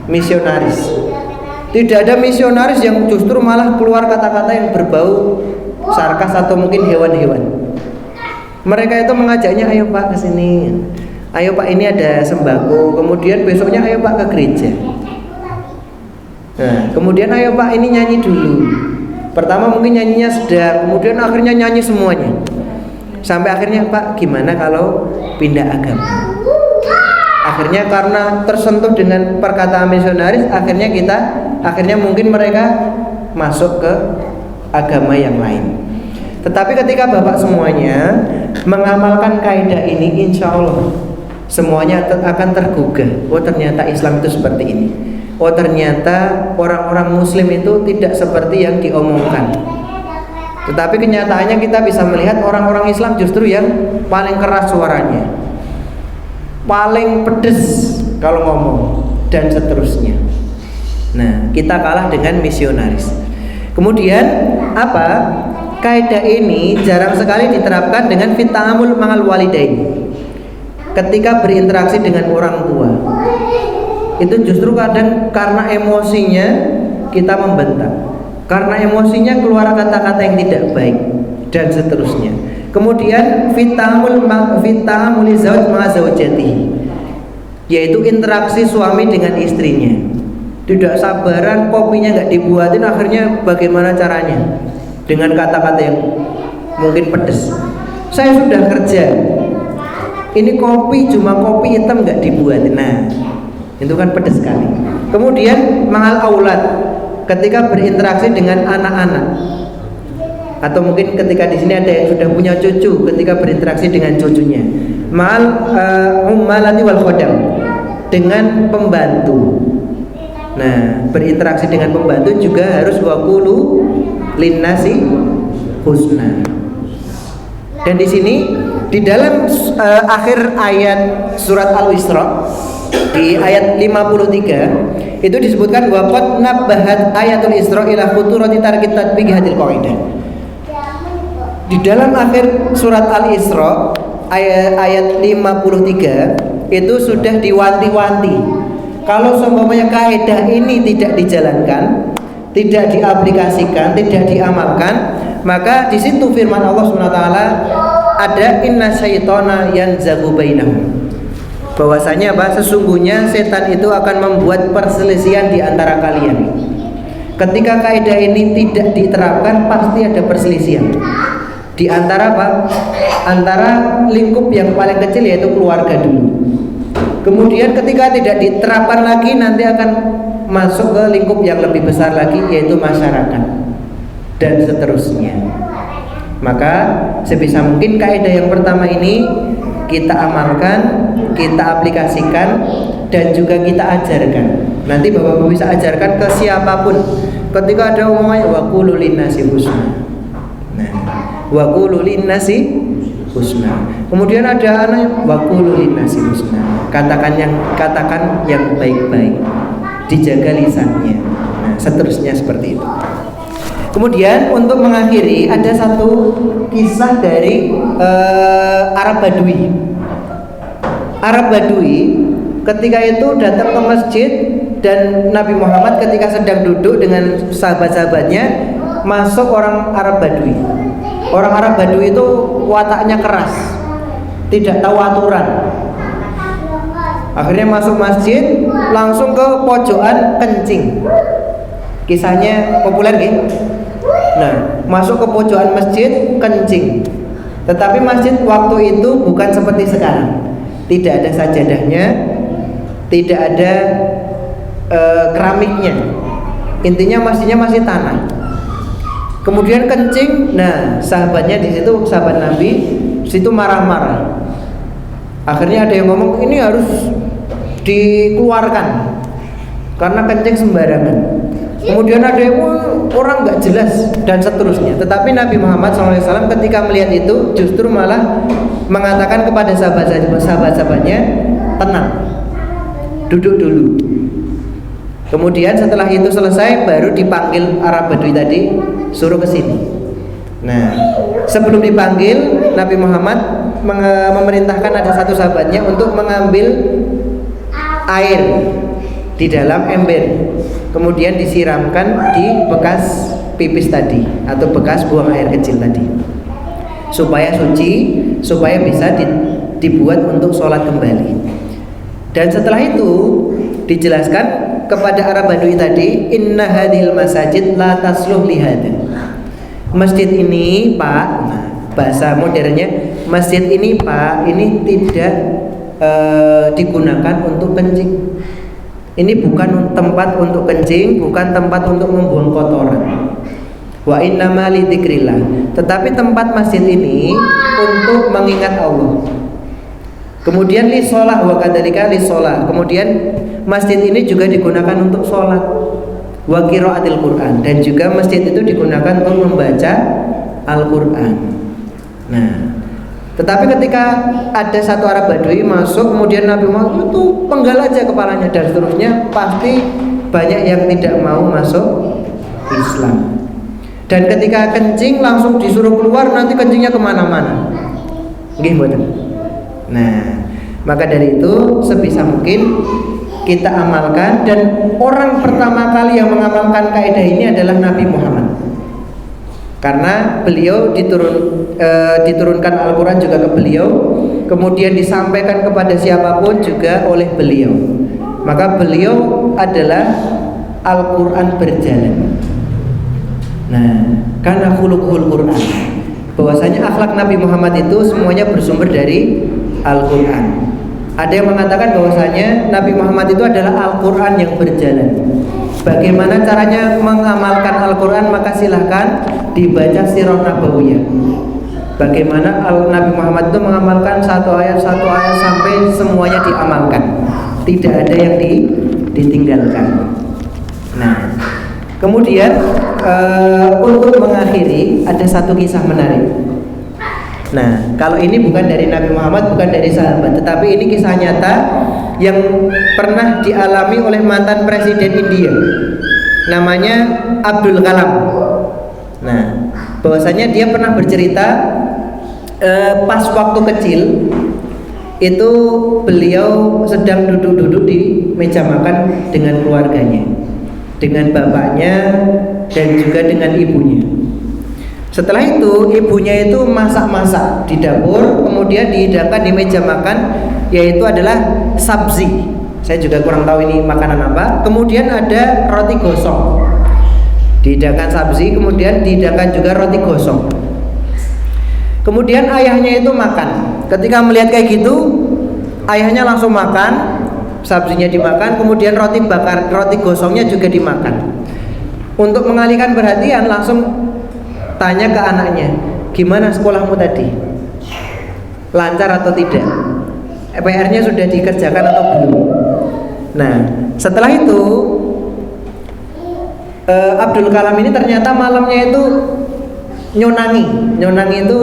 Misionaris. Tidak ada misionaris yang justru malah keluar kata-kata yang berbau sarkas atau mungkin hewan-hewan. Mereka itu mengajaknya, ayo Pak ke sini. Ayo Pak, ini ada sembako. Kemudian besoknya ayo Pak ke gereja. Nah, kemudian ayo Pak, ini nyanyi dulu. Pertama mungkin nyanyinya sedap, kemudian akhirnya nyanyi semuanya. Sampai akhirnya Pak, gimana kalau pindah agama? Akhirnya karena tersentuh dengan perkataan misionaris, akhirnya mungkin mereka masuk ke agama yang lain. Tetapi ketika Bapak semuanya mengamalkan kaidah ini, insya Allah semuanya akan tergugah. Oh, ternyata Islam itu seperti ini. Oh, ternyata orang-orang Muslim itu tidak seperti yang diomongkan. Tetapi kenyataannya kita bisa melihat orang-orang Islam justru yang paling keras suaranya, paling pedes kalau ngomong, dan seterusnya. Nah, kita kalah dengan misionaris. Kemudian apa? Kaidah ini jarang sekali diterapkan dengan fitamul mangal walidain. Ketika berinteraksi dengan orang tua, itu justru kadang karena emosinya kita membentak, karena emosinya keluar kata-kata yang tidak baik, dan seterusnya. Kemudian fitamul zauj ma'a zaujatihi, yaitu interaksi suami dengan istrinya. tidak sabaran kopinya nggak dibuatin, akhirnya bagaimana caranya? Dengan kata-kata yang mungkin pedes. Saya sudah kerja, ini kopi cuma kopi hitam nggak dibuatin. Nah, itu kan pedes sekali. Kemudian ma'al aulad, ketika berinteraksi dengan anak-anak, atau mungkin ketika di sini ada yang sudah punya cucu, ketika berinteraksi dengan cucunya, ma'al ummalati wal khodam, dengan pembantu. Nah, berinteraksi dengan pembantu juga harus waqulu linnasi husna. Dan di sini di dalam akhir ayat surat Al-Isra di ayat 53 itu disebutkan waqad nabbahat ayatul Isra ila khuturati tarkit tatbiq hadil qaidah. Di dalam akhir surat Al-Isra ayat 53 itu sudah diwanti-wanti, kalau seumpamanya kaidah ini tidak dijalankan, tidak diaplikasikan, tidak diamalkan, maka di situ firman Allah SWT ada inna syaitana yanzagu bainahum, bahwasanya apa? Sesungguhnya setan itu akan membuat perselisihan di antara kalian. Ketika kaidah ini tidak diterapkan, pasti ada perselisihan di antara apa? Antara lingkup yang paling kecil, yaitu keluarga dulu. Kemudian ketika tidak diterapkan lagi, nanti akan masuk ke lingkup yang lebih besar lagi, yaitu masyarakat, dan seterusnya. Maka sebisa mungkin kaidah yang pertama ini kita amalkan, kita aplikasikan, dan juga kita ajarkan. Nanti Bapak-Bapak bisa ajarkan ke siapapun. Ketika ada umumnya waqulu linnasi husna. Nah, waqulu linnasi husna. Kemudian ada anak waqulu linnasi husna. Katakan yang baik-baik. Dijaga lisannya. Nah, seterusnya seperti itu. Kemudian untuk mengakhiri ada satu kisah dari Arab Badui. Arab Badui ketika itu datang ke masjid, dan Nabi Muhammad ketika sedang duduk dengan sahabat-sahabatnya, masuk orang Arab Badui. Orang Arab Badui itu wataknya keras, tidak tahu aturan. Akhirnya masuk masjid, langsung ke pojokan kencing. Kisahnya populer gitu. Nah, masuk ke pojokan masjid kencing. Tetapi masjid waktu itu bukan seperti sekarang. Tidak ada sajadahnya, tidak ada keramiknya. Intinya masjidnya masih tanah. Kemudian kencing. Nah, sahabatnya di situ, sahabat Nabi, di situ marah-marah. Akhirnya ada yang ngomong ini harus dikeluarkan karena kencing sembarangan. Kemudian ada yang orang nggak jelas dan seterusnya. Tetapi Nabi Muhammad SAW ketika melihat itu justru malah mengatakan kepada sahabat-sahabatnya, tenang, duduk dulu. Kemudian setelah itu selesai, baru dipanggil Arab Badui tadi, suruh ke sini. Nah, sebelum dipanggil, Nabi Muhammad memerintahkan ada satu sahabatnya untuk mengambil air di dalam ember, kemudian disiramkan di bekas pipis tadi atau bekas buang air kecil tadi, supaya suci, supaya bisa dibuat untuk sholat kembali. Dan setelah itu dijelaskan kepada Arab Badui tadi, inna hadhil masajid la tasluh lihada. Masjid ini Pak, nah, bahasa modernnya, masjid ini Pak, ini tidak digunakan untuk kencing. Ini bukan tempat untuk kencing, bukan tempat untuk membuang kotoran. Wa innama li dzikrillah. Tetapi tempat masjid ini untuk mengingat Allah. Kemudian li sholah wa kadzalika li sholah. Kemudian masjid ini juga digunakan untuk sholat. Wa qiraatil Quran, dan juga masjid itu digunakan untuk membaca Al-Quran. Nah, tetapi ketika ada satu Arab Badui masuk, kemudian Nabi Muhammad itu penggal aja kepalanya dan seterusnya, pasti banyak yang tidak mau masuk Islam. Dan ketika kencing langsung disuruh keluar, nanti kencingnya kemana-mana. Nggih mboten. Nah, maka dari itu sebisa mungkin kita amalkan, dan orang pertama kali yang mengamalkan kaidah ini adalah Nabi Muhammad. Karena beliau diturunkan Al-Quran juga ke beliau, kemudian disampaikan kepada siapapun juga oleh beliau. Maka beliau adalah Al-Quran berjalan. Nah, karena khuluqul Quran, bahwasanya akhlak Nabi Muhammad itu semuanya bersumber dari Al-Quran. Ada yang mengatakan bahwasanya Nabi Muhammad itu adalah Al-Quran yang berjalan. Bagaimana caranya mengamalkan Al-Quran? Maka silahkan dibaca sirah nabawiyah. Bagaimana Nabi Muhammad itu mengamalkan satu ayat sampai semuanya diamalkan, tidak ada yang ditinggalkan. Nah, kemudian untuk mengakhiri ada satu kisah menarik. Nah, kalau ini bukan dari Nabi Muhammad, bukan dari sahabat, tetapi ini kisah nyata yang pernah dialami oleh mantan presiden India, namanya Abdul Kalam. Nah, bahwasanya dia pernah bercerita pas waktu kecil itu beliau sedang duduk-duduk di meja makan dengan keluarganya, dengan bapaknya dan juga dengan ibunya. Setelah itu ibunya itu masak-masak di dapur, kemudian dihidangkan di meja makan, yaitu adalah sabzi. Saya juga kurang tahu ini makanan apa. Kemudian ada roti gosong, dihidangkan sabzi, kemudian dihidangkan juga roti gosong. Kemudian ayahnya itu makan. Ketika melihat kayak gitu, ayahnya langsung makan, sabzinya dimakan, kemudian roti gosongnya juga dimakan. Untuk mengalihkan perhatian, langsung tanya ke anaknya, gimana sekolahmu tadi? Lancar atau tidak? PR-nya sudah dikerjakan atau belum? Nah, setelah itu Abdul Kalam ini ternyata malamnya itu nyonangi itu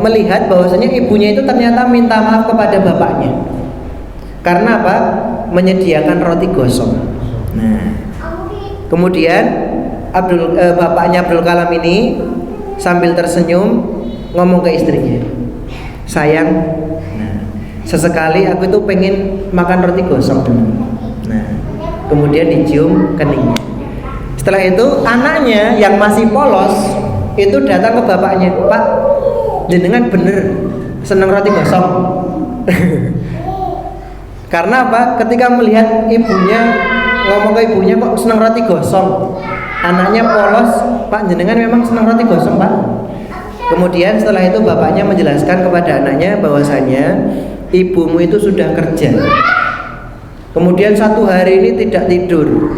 melihat bahwasanya ibunya itu ternyata minta maaf kepada bapaknya. Karena apa? Menyediakan roti gosong. Nah, kemudian bapaknya Abdul Kalam ini sambil tersenyum ngomong ke istrinya, sayang, nah, sesekali aku itu pengen makan roti gosong. Nah, kemudian dicium keningnya. Setelah itu anaknya yang masih polos itu datang ke bapaknya, Pak, jenengan bener seneng roti gosong. Karena apa? Ketika melihat ibunya, ngomong ke ibunya, kok seneng roti gosong. Anaknya polos, Pak, jenengan memang senang roti gosong, Pak. Kemudian setelah itu bapaknya menjelaskan kepada anaknya bahwasanya ibumu itu sudah kerja. Kemudian satu hari ini tidak tidur.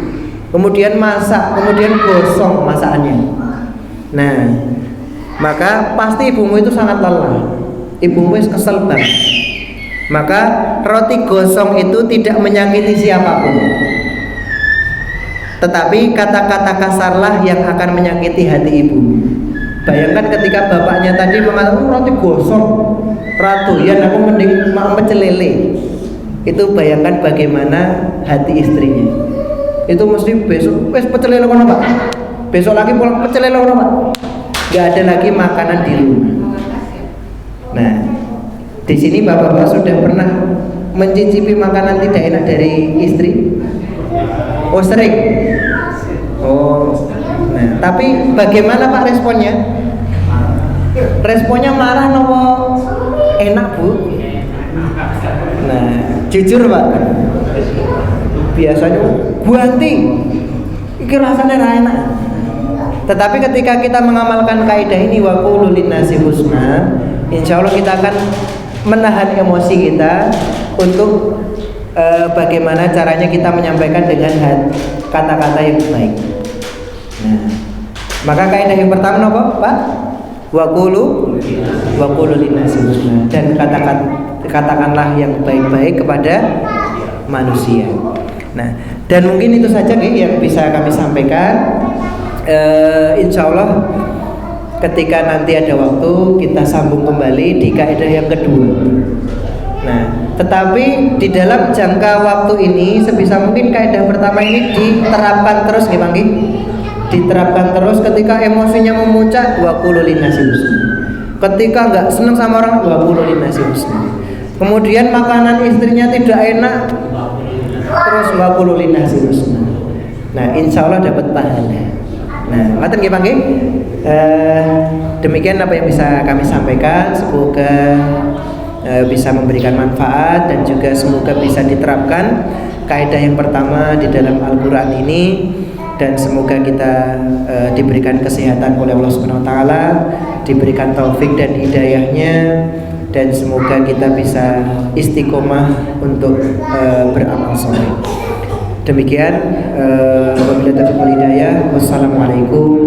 Kemudian masak, kemudian gosong masakannya. Nah, maka pasti ibumu itu sangat lelah. Ibumu kesel banget. Maka roti gosong itu tidak menyakiti siapapun, tetapi kata-kata kasarlah yang akan menyakiti hati ibu. Bayangkan ketika bapaknya tadi mengatakan roti gosong, ratu, ya aku mending pecel lele. Itu bayangkan bagaimana hati istrinya. Itu mesti besok pecel lele kono, Pak. Besok lagi pulang pecel lele kono, Pak. Gak ada lagi makanan di rumah. Nah, di sini bapak-bapak sudah pernah mencicipi makanan tidak enak dari istri? Oh, sering. Oh, nah, tapi bagaimana Pak responnya? Responnya marah nopo enak, Bu? Nah, jujur Pak, biasanya buanti, iki rasanya ra enak. Tetapi ketika kita mengamalkan kaidah ini wa qulu linnasi husna, insyaallah kita akan menahan emosi kita untuk bagaimana caranya kita menyampaikan dengan kata-kata yang baik. Nah, maka kaidah yang pertama apa, Pak? Wa qulu linnasi husna, dan katakanlah yang baik-baik kepada manusia. Nah, dan mungkin itu saja yang bisa kami sampaikan. Insya Allah ketika nanti ada waktu kita sambung kembali di kaidah yang kedua. Nah, tetapi di dalam jangka waktu ini sebisa mungkin kaidah pertama ini diterapkan terus, nggih Bang. Diterapkan terus. Ketika emosinya memuncak, wa qulu linnasi husna. Ketika enggak senang sama orang, wa qulu linnasi husna. Kemudian makanan istrinya tidak enak, terus wa qulu linnasi husna. Nah, insya Allah dapat pahala. Nah, ngoten nggih Pak nggih. Demikian apa yang bisa kami sampaikan. Semoga bisa memberikan manfaat dan juga semoga bisa diterapkan kaidah yang pertama di dalam Al-Qur'an ini, dan semoga kita diberikan kesehatan oleh Allah Subhanahu wa taala, diberikan taufik dan hidayahnya, dan semoga kita bisa istiqomah untuk beramal saleh. Demikian wabillahi taufiq wal hidayah. Wassalamualaikum